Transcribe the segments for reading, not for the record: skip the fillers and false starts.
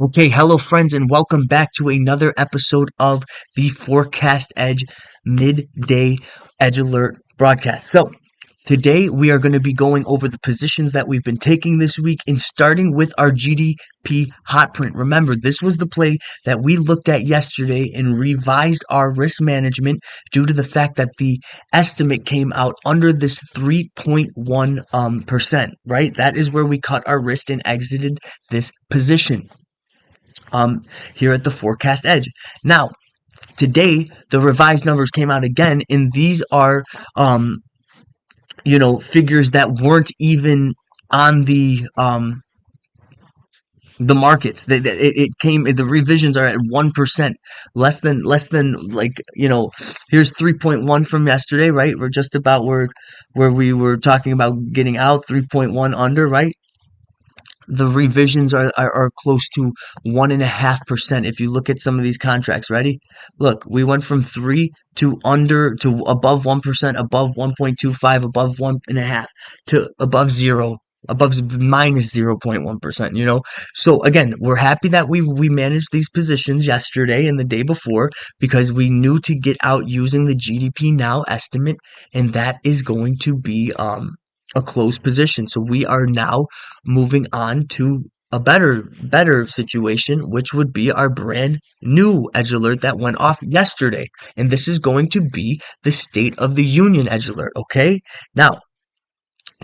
Okay, hello friends, and welcome back to another episode of the Forecast Edge Midday Edge Alert broadcast. So, today we are going to be going over the positions that we've been taking this week and starting with our GDP hot print. Remember, this was the play that we looked at yesterday and revised our risk management due to the fact that the estimate came out under this 3.1%, right? That is where we cut our risk and exited this position here at the Forecast Edge. Now, today the revised numbers came out again, and these are figures that weren't even on the markets. It came, the revisions are at 1%, less than here's 3.1 from yesterday, right? We're just about where we were talking about getting out, 3.1 under, right? The revisions are close to 1.5%. If you look at some of these contracts, ready? Look, we went from 3 to under to above 1%, above 1.25, above 1.5 to above zero, above minus 0.1%, So again, we're happy that we managed these positions yesterday and the day before because we knew to get out using the GDP now estimate, and that is going to be a closed position. So we are now moving on to a better situation, which would be our brand new edge alert that went off yesterday. And this is going to be the State of the Union edge alert. Okay. Now,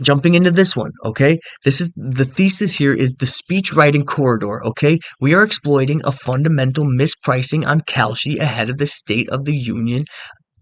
jumping into this one, okay? This is the thesis here is the speech writing corridor, okay? We are exploiting a fundamental mispricing on Kalshi ahead of the State of the Union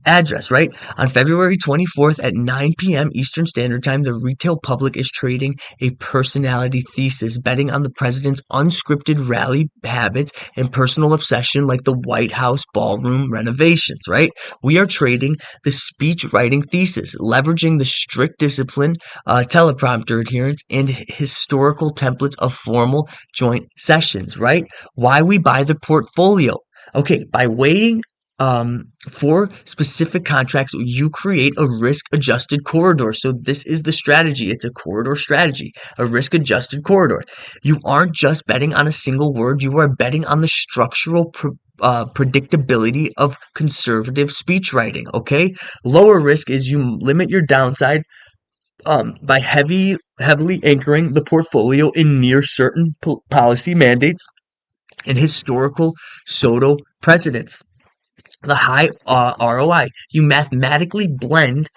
address, right? On February 24th at 9 p.m. Eastern Standard Time, the retail public is trading a personality thesis, betting on the president's unscripted rally habits and personal obsession like the White House ballroom renovations, right? We are trading the speech writing thesis, leveraging the strict discipline, teleprompter adherence, and historical templates of formal joint sessions, right? Why we buy the portfolio. Okay, by waiting for specific contracts, you create a risk adjusted corridor. So this is the strategy. It's a corridor strategy, a risk adjusted corridor. You aren't just betting on a single word. You are betting on the structural predictability of conservative speech writing. Okay. Lower risk is you limit your downside by heavily anchoring the portfolio in near certain policy mandates and historical Soto precedents. The high ROI. You mathematically blend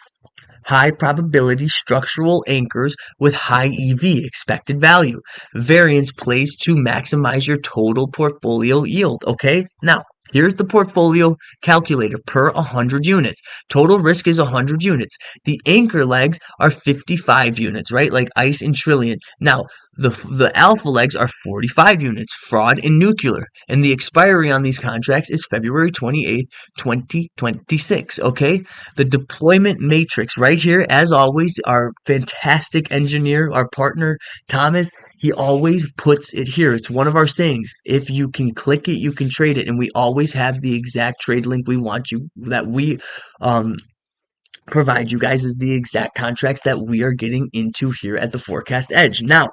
high probability structural anchors with high EV, expected value. Variance plays to maximize your total portfolio yield. Okay, now here's the portfolio calculator per 100 units. Total risk is 100 units. The anchor legs are 55 units, right? Like ICE and Trillion. Now, the alpha legs are 45 units, fraud and nuclear. And the expiry on these contracts is February 28th, 2026. Okay? The deployment matrix right here, as always, our fantastic engineer, our partner, Thomas, he always puts it here. It's one of our sayings. If you can click it, you can trade it. And we always have the exact trade link we provide you guys is the exact contracts that we are getting into here at the Forecast Edge. Now,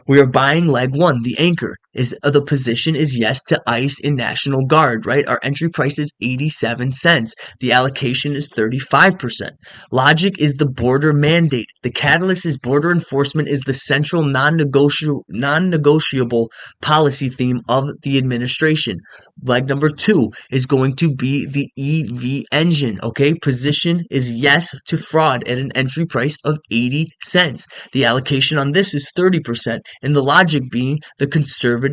we are buying leg one. The anchor is the position is yes to ICE and National Guard, right? Our entry price is 87 cents. The allocation is 35%. Logic is the border mandate. The catalyst is border enforcement is the central non-negotiable policy theme of the administration. Leg number two is going to be the EV engine, okay? Position is yes to fraud at an entry price of 80 cents. The allocation on this is 30%, and the logic being the conservative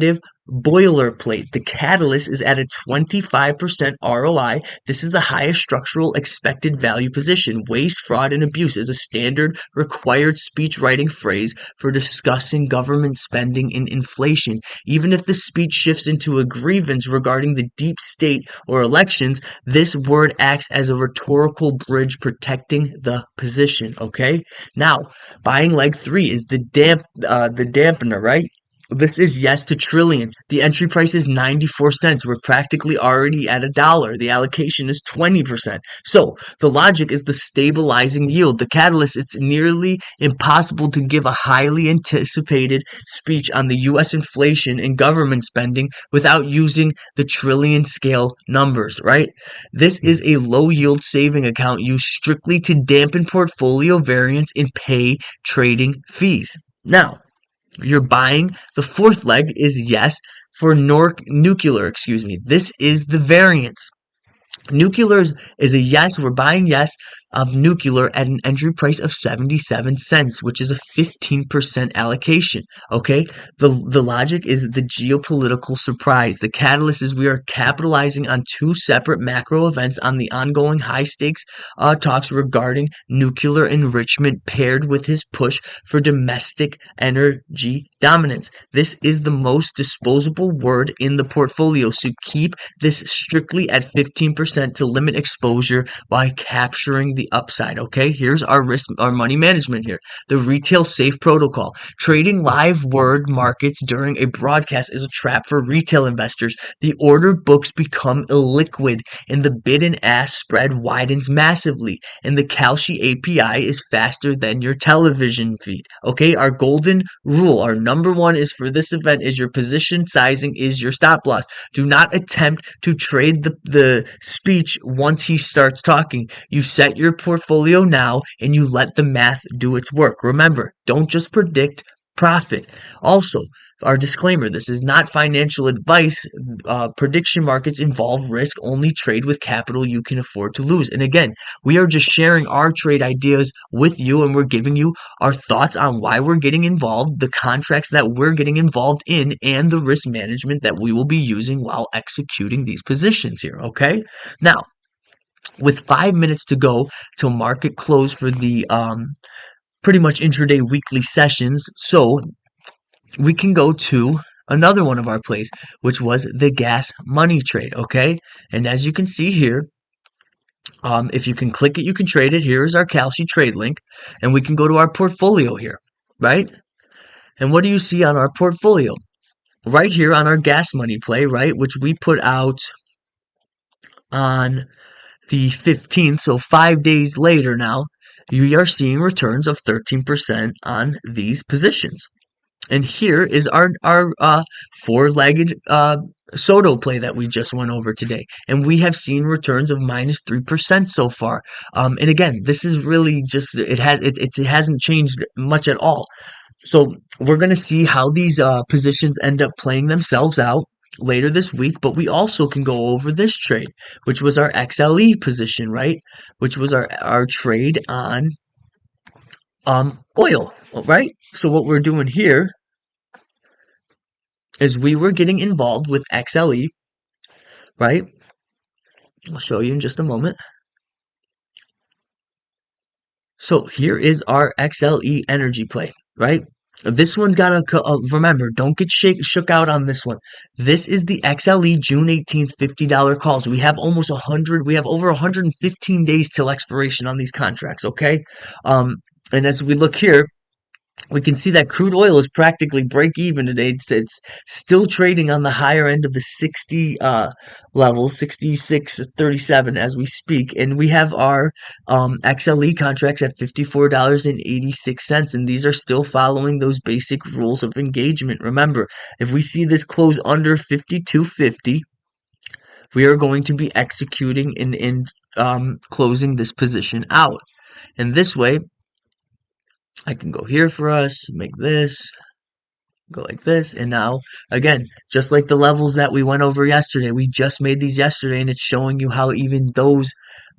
boilerplate. The catalyst is at a 25% ROI. This is the highest structural expected value position. Waste, fraud, and abuse is a standard required speech writing phrase for discussing government spending and inflation. Even if the speech shifts into a grievance regarding the deep state or elections, this word acts as a rhetorical bridge protecting the position. Okay? Now, buying leg three is the dampener, right? This is yes to trillion. The entry price is 94 cents. We're practically already at $1. The allocation is 20%. So the logic is the stabilizing yield. The catalyst, it's nearly impossible to give a highly anticipated speech on the US inflation and government spending without using the trillion scale numbers, right? This is a low yield saving account used strictly to dampen portfolio variance and pay trading fees. Now, you're buying. The fourth leg is yes for nuclear, excuse me. This is the variance. Nuclear is a yes. We're buying yes of nuclear at an entry price of 77 cents, which is a 15% allocation. Okay. The logic is the geopolitical surprise. The catalyst is we are capitalizing on two separate macro events on the ongoing high stakes talks regarding nuclear enrichment paired with his push for domestic energy dominance. This is the most disposable word in the portfolio. So keep this strictly at 15% to limit exposure by capturing the upside. Okay, here's our risk, our money management here. The retail safe protocol. Trading live word markets during a broadcast is a trap for retail investors. The order books become illiquid and the bid and ask spread widens massively. And the Kalshi API is faster than your television feed. Okay, our golden rule, our number one is for this event is your position sizing is your stop loss. Do not attempt to trade the speech once he starts talking. You set your portfolio now and you let the math do its work. Remember, don't just predict profit. Also, our disclaimer, this is not financial advice. Prediction markets involve risk. Only trade with capital you can afford to lose. And again, we are just sharing our trade ideas with you, and we're giving you our thoughts on why we're getting involved, the contracts that we're getting involved in, and the risk management that we will be using while executing these positions here, okay? Now, with 5 minutes to go till market close for the pretty much intraday weekly sessions, so we can go to another one of our plays, which was the gas money trade, okay? And as you can see here, if you can click it, you can trade it. Here's our Kalshi trade link, and we can go to our portfolio here, right? And what do you see on our portfolio? Right here on our gas money play, right, which we put out on the 15th, so 5 days later now, you are seeing returns of 13% on these positions. And here is our four-legged Soto play that we just went over today. And we have seen returns of -3% so far. And again, this is really just, it hasn't changed much at all. So we're going to see how these positions end up playing themselves out later this week, but we also can go over this trade, which was our XLE position, right? Which was our trade on oil, right? So what we're doing here is we were getting involved with XLE, right? I'll show you in just a moment. So here is our XLE energy play, right? This one's got to, remember, don't get shook out on this one. This is the XLE June 18th $50 calls. We have we have over 115 days till expiration on these contracts, okay? And as we look here, we can see that crude oil is practically break even today. It's still trading on the higher end of the 60 level, 66.37 as we speak. And we have our XLE contracts at $54.86. And these are still following those basic rules of engagement. Remember, if we see this close under 52.50, we are going to be executing and closing this position out. And this way, I can go here for us, make this, go like this, and now, again, just like the levels that we went over yesterday, we just made these yesterday, and it's showing you how even those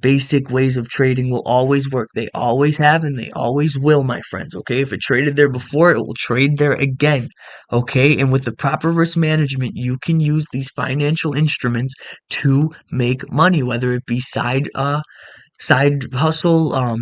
basic ways of trading will always work. They always have, and they always will, my friends, okay? If it traded there before, it will trade there again, okay? And with the proper risk management, you can use these financial instruments to make money, whether it be side hustle,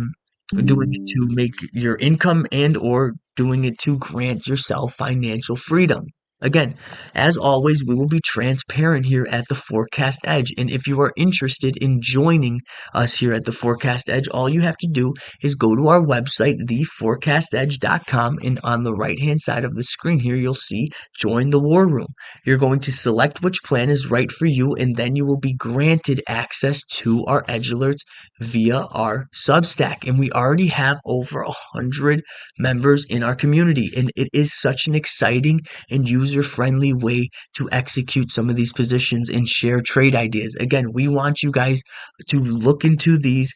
doing it to make your income and or doing it to grant yourself financial freedom. Again, as always, we will be transparent here at the Forecast Edge. And if you are interested in joining us here at the Forecast Edge, all you have to do is go to our website, theforecastedge.com, and on the right-hand side of the screen here, you'll see Join the War Room. You're going to select which plan is right for you, and then you will be granted access to our Edge Alerts via our Substack. And we already have over 100 members in our community, and it is such an exciting and user-friendly way to execute some of these positions and share trade ideas. Again, we want you guys to look into these,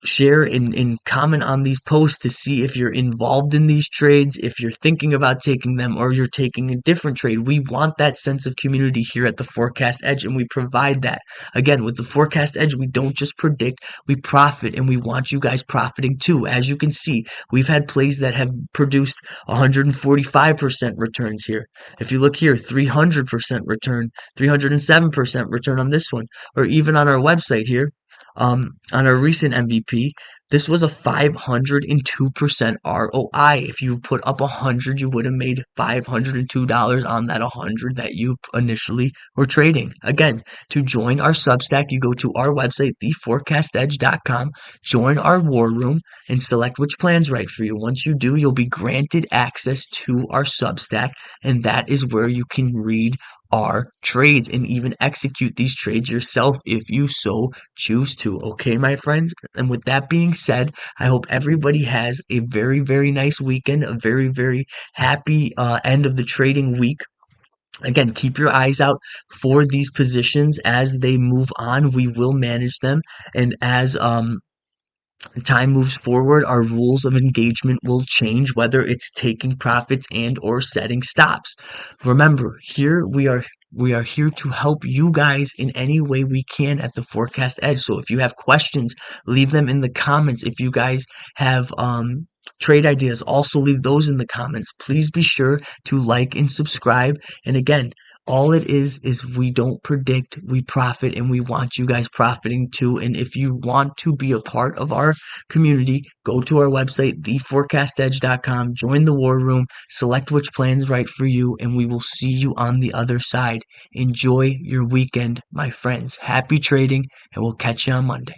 share and comment on these posts to see if you're involved in these trades, if you're thinking about taking them, or you're taking a different trade. We want that sense of community here at the Forecast Edge, and we provide that. Again, with the Forecast Edge, we don't just predict, we profit, and we want you guys profiting too. As you can see, we've had plays that have produced 145% returns here. If you look here, 300% return, 307% return on this one, or even on our website here, on our recent MVP, this was a 502% ROI. If you put up 100, you would have made $502 on that 100 that you initially were trading. Again, to join our Substack, you go to our website, theforecastedge.com, join our war room, and select which plan's right for you. Once you do, you'll be granted access to our Substack, and that is where you can read our trades and even execute these trades yourself if you so choose to. Okay, my friends? And with that being said, I hope everybody has a very, very nice weekend, a very, very happy end of the trading week. Again, keep your eyes out for these positions as they move on. We will manage them, and as time moves forward, our rules of engagement will change, whether it's taking profits and or setting stops. Remember, here we are here to help you guys in any way we can at the Forecast Edge. So if you have questions, leave them in the comments. If you guys have trade ideas, also leave those in the comments. Please be sure to like and subscribe. And again, all it is we don't predict, we profit, and we want you guys profiting too. And if you want to be a part of our community, go to our website, theforecastedge.com, join the war room, select which plan is right for you, and we will see you on the other side. Enjoy your weekend, my friends. Happy trading, and we'll catch you on Monday.